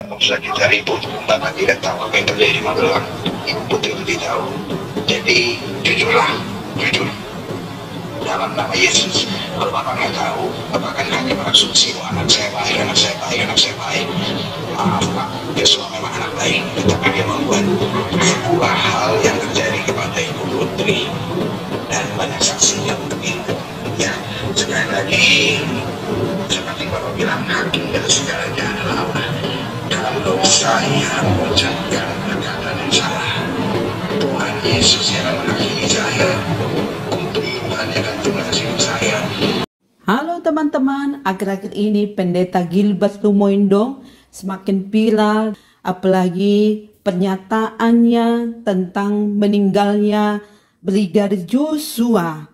Setelah kita ribut, Bapak tidak tahu apa yang terjadi di Magelang. Ibu Putri lebih tahu. Jadi, jujurlah, jujur. Dalam nama Yesus, kalau Bapak nggak tahu, Bapak akan hanya berasumsi, oh, anak saya baik, anak saya baik, anak saya baik. Maaf Pak, Yosua memang anak baik, tetapi dia membuat sebuah hal yang terjadi kepada Ibu Putri. Dan banyak saksinya untuk itu. Ya, sekali lagi, seperti Bapak bilang, hakim dari segalanya adalah Allah. Kalau saya mengucapkan perkataan yang salah, Tuhan Yesus yang akan menghakimi saya. Tuhan yang akan mengasihi saya. Halo teman-teman, akhir-akhir ini Pendeta Gilbert Lumoindong semakin viral, apalagi pernyataannya tentang meninggalnya Brigadir Joshua.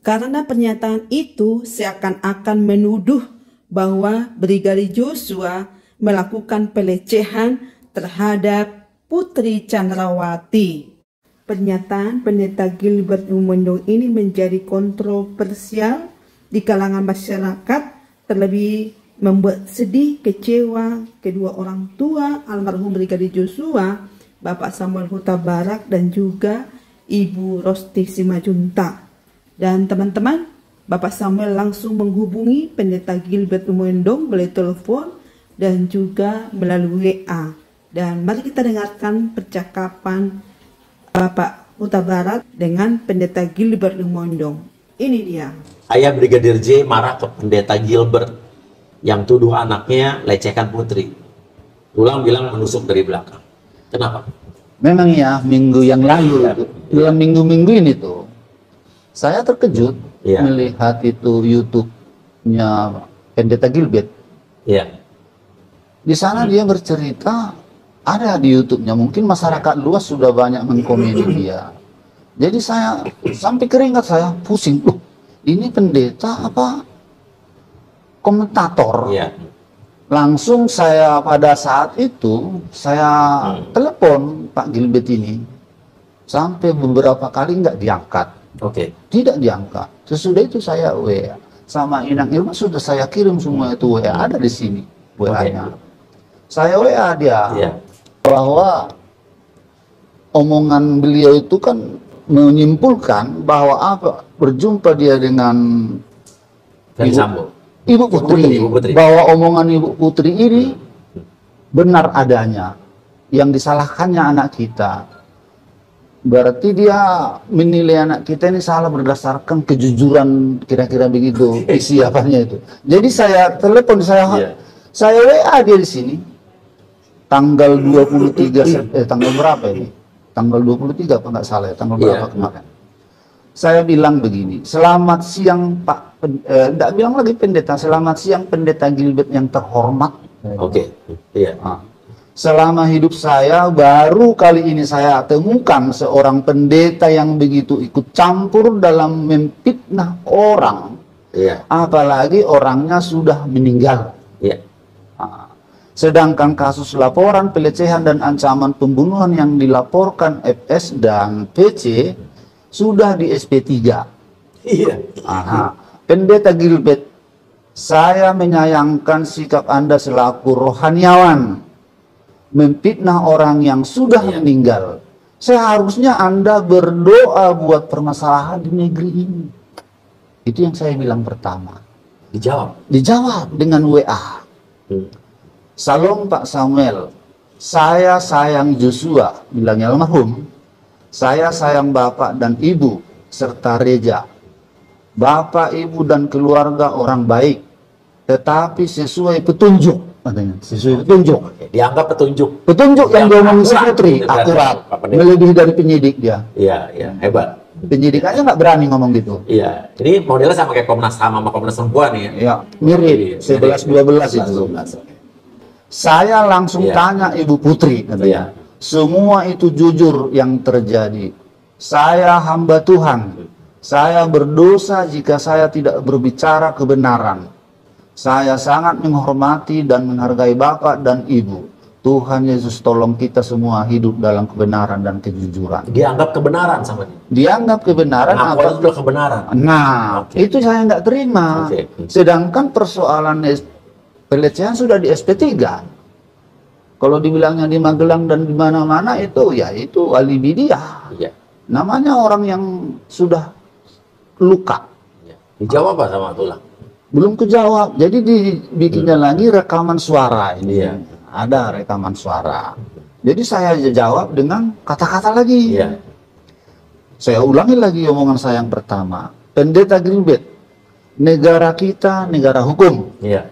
Karena pernyataan itu seakan-akan menuduh bahwa Brigadir Joshua melakukan pelecehan terhadap Putri Chandrawati. Pernyataan Pendeta Gilbert Lumoindong ini menjadi kontroversial di kalangan masyarakat, terlebih membuat sedih, kecewa kedua orang tua almarhum Brigadir Joshua, Bapak Samuel Huta Barat dan juga Ibu Rosti Simajuntak. Dan teman-teman, Bapak Samuel langsung menghubungi Pendeta Gilbert Lumoindong melalui telepon dan juga melalui WA. Dan mari kita dengarkan percakapan Bapak Huta Barat dengan Pendeta Gilbert Lumoindong. Ini dia. Ayah Brigadir J marah ke Pendeta Gilbert yang tuduh anaknya lecehkan Putri. Tulang bilang menusuk dari belakang. Kenapa? Memang ya, minggu yang lalu, dalam minggu-minggu ini tuh, saya terkejut melihat itu YouTube-nya Pendeta Gilbert. Iya. Di sana dia bercerita, ada di YouTube-nya, mungkin masyarakat luas sudah banyak mengkomedi dia. Jadi saya sampai keringat saya pusing, loh, ini pendeta apa komentator? Iya. Langsung saya pada saat itu saya telepon Pak Gilbert ini, sampai beberapa kali nggak diangkat. Oke. Tidak diangkat. Sesudah itu saya WA sama Inang Irma, sudah saya kirim semua itu WA, ada di sini WA-nya. Saya WA dia bahwa omongan beliau itu kan menyimpulkan bahwa apa, berjumpa dia dengan Ibu Putri, bahwa omongan Ibu Putri ini benar adanya, yang disalahkannya anak kita. Berarti dia menilai anak kita ini salah berdasarkan kejujuran, kira-kira begitu isi apanya itu. Jadi saya telepon, saya WA dia di sini tanggal 23 tanggal berapa ini? Tanggal 23 apa nggak salah ya? Tanggal berapa kemarin? Saya bilang begini, selamat siang Pak, enggak bilang lagi pendeta, selamat siang Pendeta Gilbert yang terhormat. Oke. Iya. Selama hidup saya, baru kali ini saya temukan seorang pendeta yang begitu ikut campur dalam memfitnah orang. Iya. Apalagi orangnya sudah meninggal. Iya. Sedangkan kasus laporan pelecehan dan ancaman pembunuhan yang dilaporkan FS dan PC sudah di SP3. Iya. Pendeta Gilbert, saya menyayangkan sikap Anda selaku rohaniawan memfitnah orang yang sudah meninggal. Seharusnya Anda berdoa buat permasalahan di negeri ini. Itu yang saya bilang pertama. Dijawab dengan WA. Salam Pak Samuel, saya sayang Joshua, bilangnya almarhum. Saya sayang Bapak dan Ibu serta Reja. Bapak, Ibu dan keluarga orang baik, tetapi sesuai petunjuk, katanya. Sesuai petunjuk. Dianggap petunjuk. Petunjuk yang diomongin si Putri akurat, melebihi dari penyidik dia. Iya, iya, hebat. Penyidik aja nggak berani ngomong gitu. Iya, ini modelnya sama kayak Komnas HAM sama Komnas Perempuan ya. Iya, mirip. 11-12 itu. Saya langsung tanya Ibu Putri, katanya. Semua itu jujur yang terjadi. Saya hamba Tuhan. Saya berdosa jika saya tidak berbicara kebenaran. Saya sangat menghormati dan menghargai Bapak dan Ibu. Tuhan Yesus tolong kita semua hidup dalam kebenaran dan kejujuran. Dianggap kebenaran sama dia. Dianggap kebenaran apa? Itu kebenaran. Nah, itu saya nggak terima. Sedangkan persoalan pelecehan sudah di SP3. Kalau dibilangnya di Magelang dan di mana-mana itu ya itu alibi dia. Iya. Namanya orang yang sudah luka. Iya. Dijawab apa sama Tulang? Belum kejawab. Jadi dibikinnya lagi rekaman suara ini. Iya. Ada rekaman suara. Jadi saya jawab dengan kata-kata lagi. Iya. Saya ulangi lagi omongan saya yang pertama. Pendeta Gilbert, negara kita negara hukum. Iya.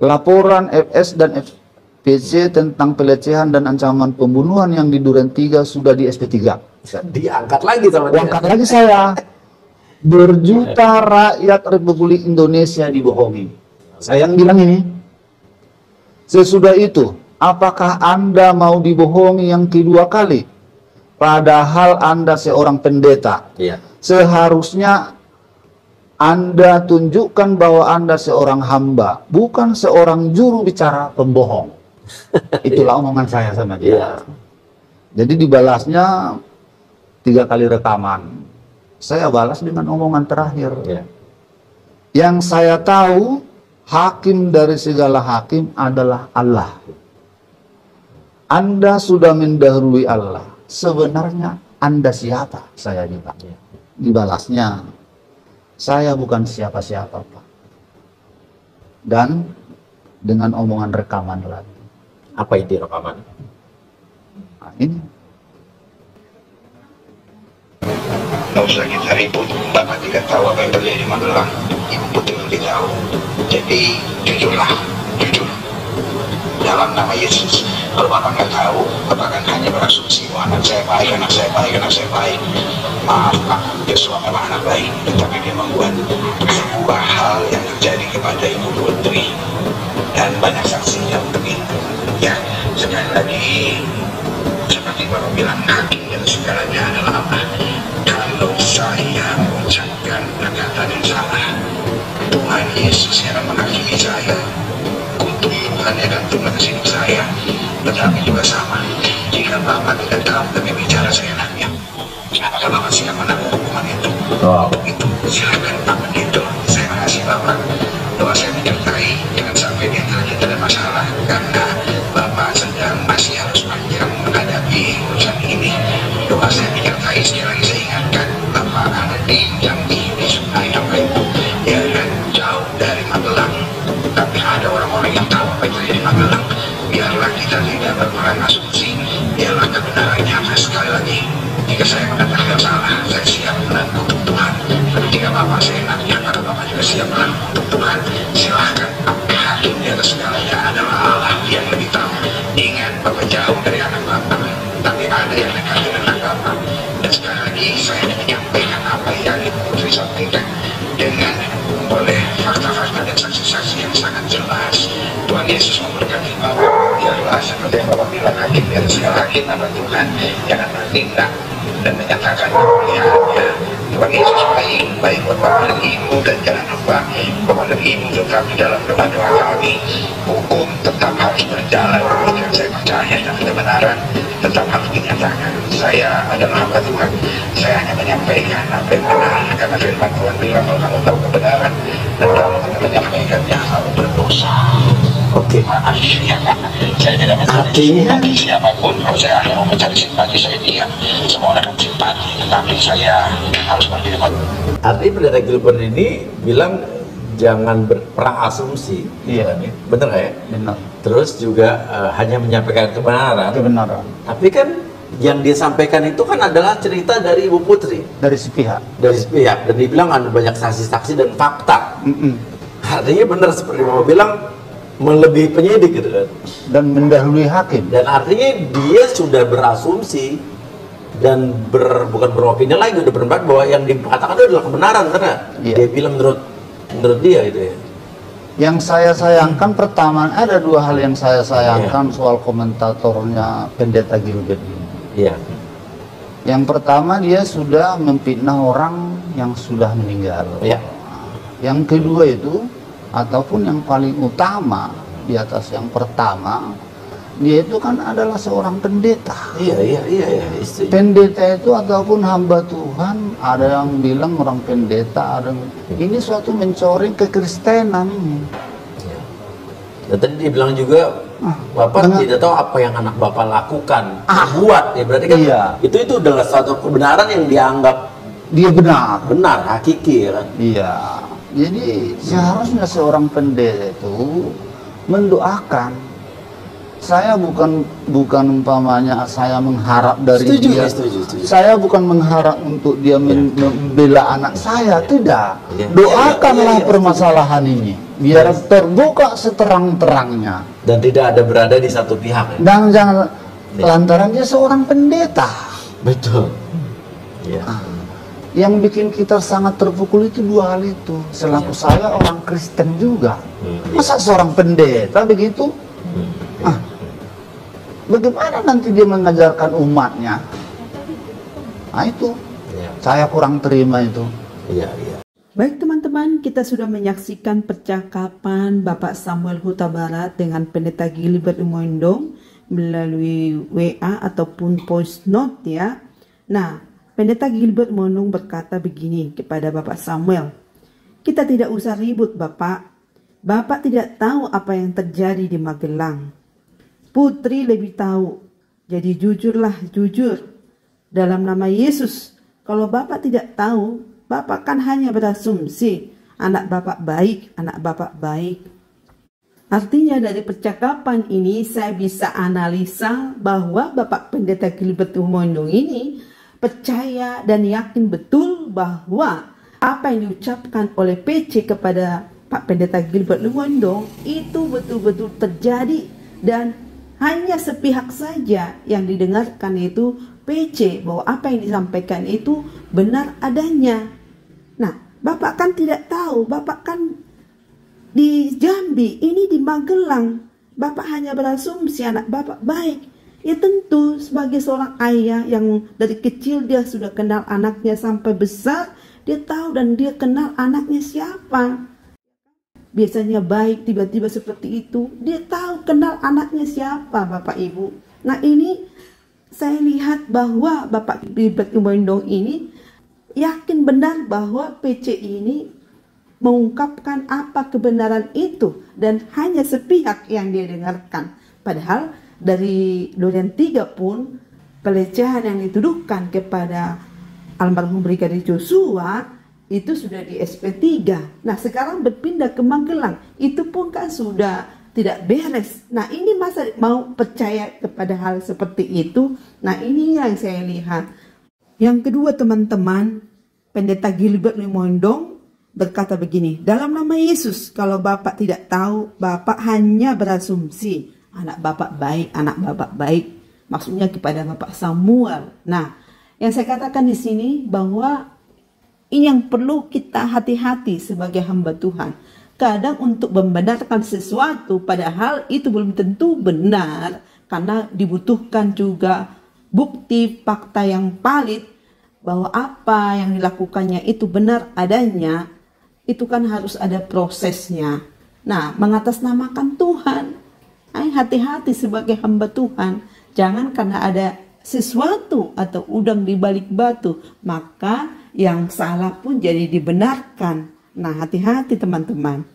Laporan FS dan FPC tentang pelecehan dan ancaman pembunuhan yang di Duren 3 sudah di SP3. Diangkat lagi sama dia. Angkat lagi saya. Berjuta rakyat Republik Indonesia dibohongi. Saya yang bilang ini. Sesudah itu, apakah Anda mau dibohongi yang kedua kali? Padahal Anda seorang pendeta. Iya. Seharusnya Anda tunjukkan bahwa Anda seorang hamba, bukan seorang juru bicara pembohong. Itulah omongan saya sama dia. Iya. Jadi dibalasnya 3 kali rekaman. Saya balas dengan omongan terakhir. Iya. Yang saya tahu, hakim dari segala hakim adalah Allah. Anda sudah mendahului Allah. Sebenarnya Anda siapa? Saya bilang. Dibalasnya, saya bukan siapa-siapa, Pak. Dan dengan omongan rekaman lagi. Apa inti rekaman? Nah, ini. Nggak usah kita ribut, Bapak tidak tahu apa yang terjadi di Magelang, Ibu Putri lebih tahu. Jadi jujurlah, jujur dalam nama Yesus. Kalau Bapak nggak tahu, Bapak kan hanya berasumsi bahwa anak saya baik, anak saya baik, anak saya baik. Maaf Pak, Yosua memang anak baik, tetapi dia membuat sebuah hal yang terjadi kepada Ibu Putri dan banyak saksinya untuk itu. Ya, sekali lagi seperti Bapak bilang, hakim dan segalanya adalah apa? Kalau saya mengucapkan perkataan yang salah, Tuhan Yesus yang akan menghakimi saya. Kutuk Tuhan yang akan turun ke hidup saya. Tetapi juga sama, jika Bapak tidak tahu tapi bicara seenaknya, apakah Bapak siap menanggung hukuman itu? Itu silakan Pak begitu. Saya mengasih Bapak, doa saya menyertai, jangan sampai di antara kita ada masalah, karena Bapak sedang masih harus panjang menghadapi urusan ini. Doa saya menyertai, sekali lagi saya ingatkan, Bapak ada di Jambi, di Sungai apa itu, ya kan jauh dari Magelang, tapi ada orang-orang yang tahu apa yang terjadi di Magelang. Biarlah kita tidak berperan asumsi, biarlah kebenarannya. Sekali lagi, jika saya mengatakan salah, saya siap menanggung untuk Tuhan. Tapi jika Bapak seenaknya, maka Bapak juga siap menanggung untuk Tuhan. Silahkan, hakim di atas segalanya adalah Allah yang lebih tahu. Ingat, Bapak jauh dari anak Bapak, tapi ada yang dekat dengan Bapak. Dan sekali lagi, saya hanya menyampaikan apa yang Ibu Putri sampaikan dengan oleh fakta-fakta dan saksi-saksi yang sangat jelas. Tuhan Yesus memberkati Bapak. Biarlah seperti yang Bapak bilang, hakim di atas segala hakim adalah Tuhan yang akan bertindak dan menyatakan kemuliaannya. Tuhan Yesus baik, baik buat Bapak dan Ibu, dan jangan lupa Bapak dan Ibu tetap di dalam doa-doa kami. Hukum tetap harus berjalan, dan saya percaya dan kebenaran tetap harus dinyatakan. Saya adalah hamba Tuhan, saya hanya menyampaikan apa yang benar, karena firman Tuhan bilang kalau kamu tahu kebenaran dan kamu akan menyampaikannya, kamu berdosa. Oke. Maaf ya, saya tidak mencari simpati siapapun. Kalau saya hanya mau mencari simpati, saya diam. Semua orang simpati, tetapi saya harus berfirman. Artinya Pendeta Gilbert ini bilang jangan berprasumsi. Iya. Bener nggak ya? Benar. Terus juga hanya menyampaikan kebenaran. Kebenaran. Tapi kan yang dia sampaikan itu kan adalah cerita dari Ibu Putri. Dari sepihak. Dari sepihak. Dan dibilang ada banyak saksi-saksi dan fakta. Artinya benar seperti Bapak bilang, melebihi penyidik gitu kan. Dan mendahului hakim. Dan artinya dia sudah berasumsi dan bukan beropini lagi, udah berpendapat bahwa yang dikatakan itu adalah kebenaran karena Iya. dia bilang menurut dia itu ya. Yang saya sayangkan pertama, ada 2 hal yang saya sayangkan soal komentatornya Pendeta Gilbert ini. Iya. Yang pertama, dia sudah memfitnah orang yang sudah meninggal. Iya. Yang kedua itu, ataupun yang paling utama di atas yang pertama, dia itu kan adalah seorang pendeta. Iya. Pendeta itu ataupun hamba Tuhan, ada yang bilang orang pendeta, ada ini suatu mencoreng kekristenan ini. Dan tadi dia bilang juga Bapak tidak tahu apa yang anak Bapak lakukan, buat ya berarti kan Iya. itu adalah suatu kebenaran yang dianggap Dia benar. benar, hakiki ya kan. Iya. Jadi seharusnya seorang pendeta itu mendoakan. Saya bukan umpamanya saya mengharap dari Setuju, dia. setuju. Saya bukan mengharap untuk dia membela anak saya, tidak. Iya. Doakanlah Iya. permasalahan ini biar terbuka seterang-terangnya. Dan tidak ada berada di satu pihak ya. Dan jangan lantaran dia seorang pendeta. Betul. Iya. Yang bikin kita sangat terpukul itu dua hal itu. Selaku saya orang Kristen juga. Masa seorang pendeta begitu? Bagaimana nanti dia mengajarkan umatnya? Nah itu, Iya. saya kurang terima itu. Iya. Baik teman-teman, kita sudah menyaksikan percakapan Bapak Samuel Huta Barat dengan Pendeta Gilbert Lumoindong melalui WA ataupun voice note ya. Nah, Pendeta Gilbert Lumoindong berkata begini kepada Bapak Samuel, "Kita tidak usah ribut Bapak. Bapak tidak tahu apa yang terjadi di Magelang. Putri lebih tahu. Jadi jujurlah, jujur. Dalam nama Yesus, kalau Bapak tidak tahu, Bapak kan hanya berasumsi anak Bapak baik, anak Bapak baik." Artinya dari percakapan ini saya bisa analisa bahwa Bapak Pendeta Gilbert Lumoindong ini percaya dan yakin betul bahwa apa yang diucapkan oleh PC kepada Pak Pendeta Gilbert Lumoindong itu betul-betul terjadi dan hanya sepihak saja yang didengarkan itu PC, bahwa apa yang disampaikan itu benar adanya. Nah, Bapak kan tidak tahu, Bapak kan di Jambi, ini di Magelang. Bapak hanya berasumsi anak Bapak baik. Ya tentu sebagai seorang ayah yang dari kecil dia sudah kenal anaknya sampai besar, dia tahu dan dia kenal anaknya siapa. Biasanya baik, tiba-tiba seperti itu. Dia tahu, kenal anaknya siapa, Bapak Ibu. Nah ini saya lihat bahwa Bapak Gilbert Lumoindong ini yakin benar bahwa PC ini mengungkapkan apa kebenaran itu. Dan hanya sepihak yang dia dengarkan. Padahal dari Duren 3 pun pelecehan yang dituduhkan kepada almarhum Brigadir Joshua itu sudah di SP3. Nah sekarang berpindah ke Magelang, itu pun kan sudah tidak beres. Nah ini masa mau percaya kepada hal seperti itu? Nah ini yang saya lihat. Yang kedua teman-teman, Pendeta Gilbert Lumoindong berkata begini, dalam nama Yesus, kalau Bapak tidak tahu, Bapak hanya berasumsi anak Bapak baik, anak Bapak baik. Maksudnya kepada Bapak Samuel. Nah yang saya katakan di sini bahwa ini yang perlu kita hati-hati sebagai hamba Tuhan. Kadang untuk membenarkan sesuatu padahal itu belum tentu benar. Karena dibutuhkan juga bukti fakta yang valid bahwa apa yang dilakukannya itu benar adanya. Itu kan harus ada prosesnya. Nah, mengatasnamakan Tuhan. Hati-hati sebagai hamba Tuhan. Jangan karena ada sesuatu atau udang di balik batu, maka yang salah pun jadi dibenarkan. Nah, hati-hati teman-teman.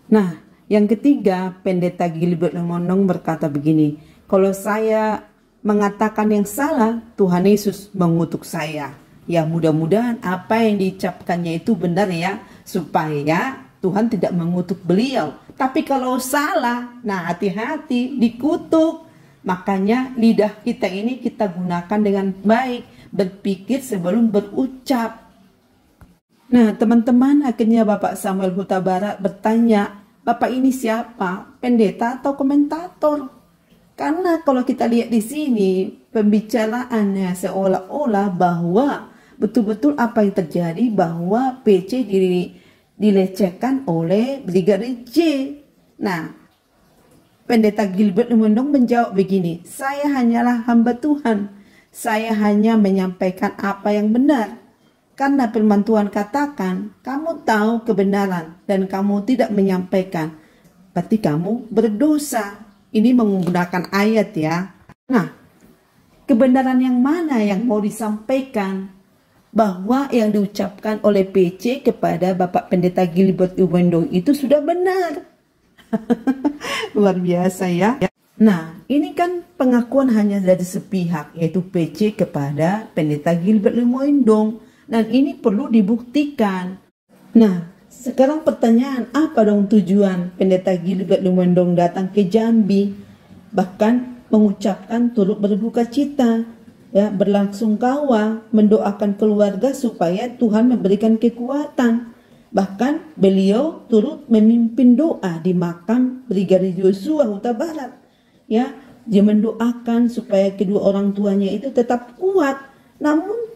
Nah, yang ketiga, Pendeta Gilbert Lumoindong berkata begini, kalau saya mengatakan yang salah, Tuhan Yesus mengutuk saya. Ya, mudah-mudahan apa yang diucapkannya itu benar ya, supaya Tuhan tidak mengutuk beliau. Tapi kalau salah, nah hati-hati, dikutuk. Makanya lidah kita ini kita gunakan dengan baik. Berpikir sebelum berucap. Nah teman-teman, akhirnya Bapak Samuel Huta Barat bertanya, Bapak ini siapa? Pendeta atau komentator? Karena kalau kita lihat di sini pembicaraannya seolah-olah bahwa betul-betul apa yang terjadi bahwa PC dilecehkan oleh Brigadir J. Nah, Pendeta Gilbert Lumoindong menjawab begini, saya hanyalah hamba Tuhan. Saya hanya menyampaikan apa yang benar. Karena firman Tuhan katakan, kamu tahu kebenaran dan kamu tidak menyampaikan. Berarti kamu berdosa. Ini menggunakan ayat ya. Nah, kebenaran yang mana yang mau disampaikan? Bahwa yang diucapkan oleh PC kepada Bapak Pendeta Gilbert Lumoindong itu sudah benar. Luar biasa ya. Nah, ini kan pengakuan hanya dari sepihak, yaitu PC kepada Pendeta Gilbert Limoindong. Dan ini perlu dibuktikan. Nah, sekarang pertanyaan, apa dong tujuan Pendeta Gilbert Limoindong datang ke Jambi? Bahkan mengucapkan turut berduka cita, ya, berlangsungkawa, mendoakan keluarga supaya Tuhan memberikan kekuatan. Bahkan beliau turut memimpin doa di makam Brigadir Joshua Huta Barat. Ya, dia mendoakan supaya kedua orang tuanya itu tetap kuat. Namun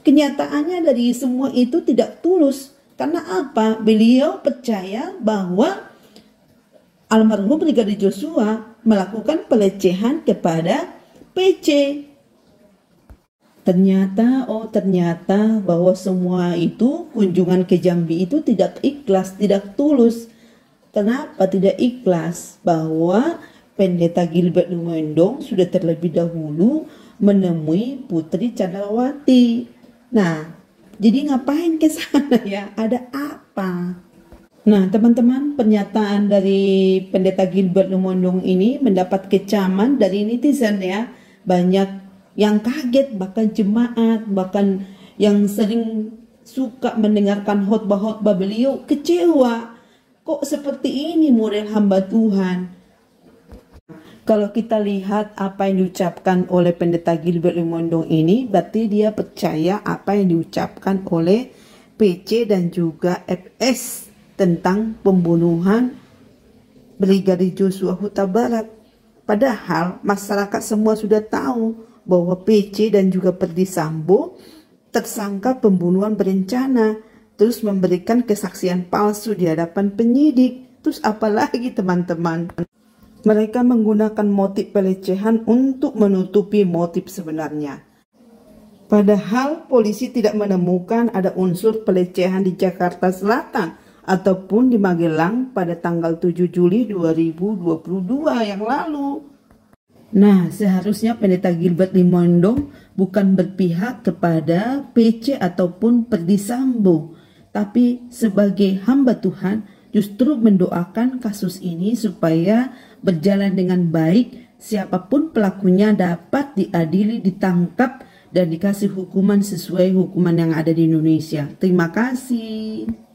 kenyataannya dari semua itu tidak tulus. Karena apa? Beliau percaya bahwa almarhum Brigadir Joshua melakukan pelecehan kepada PC. Ternyata bahwa semua itu, kunjungan ke Jambi itu tidak ikhlas, tidak tulus. Kenapa tidak ikhlas? Bahwa Pendeta Gilbert Limoindong sudah terlebih dahulu menemui Putri Candrawati. Nah, jadi ngapain ke sana ya? Ada apa? Nah, teman-teman, pernyataan dari Pendeta Gilbert Limoindong ini mendapat kecaman dari netizen ya. Banyak yang kaget, bahkan jemaat, bahkan yang sering suka mendengarkan khotbah-khotbah beliau kecewa. Kok seperti ini model hamba Tuhan? Kalau kita lihat apa yang diucapkan oleh Pendeta Gilbert Limoindong ini, berarti dia percaya apa yang diucapkan oleh PC dan juga FS tentang pembunuhan Brigadir Joshua Huta Barat. Padahal masyarakat semua sudah tahu bahwa PC dan juga Ferdy Sambo tersangka pembunuhan berencana, terus memberikan kesaksian palsu di hadapan penyidik. Terus apalagi teman-teman? Mereka menggunakan motif pelecehan untuk menutupi motif sebenarnya. Padahal polisi tidak menemukan ada unsur pelecehan di Jakarta Selatan ataupun di Magelang pada tanggal 7 Juli 2022 yang lalu. Nah, seharusnya Pendeta Gilbert Limoindong bukan berpihak kepada PC ataupun Ferdy Sambo, tapi sebagai hamba Tuhan justru mendoakan kasus ini supaya berjalan dengan baik, siapapun pelakunya dapat diadili, ditangkap, dan dikasih hukuman sesuai hukuman yang ada di Indonesia. Terima kasih.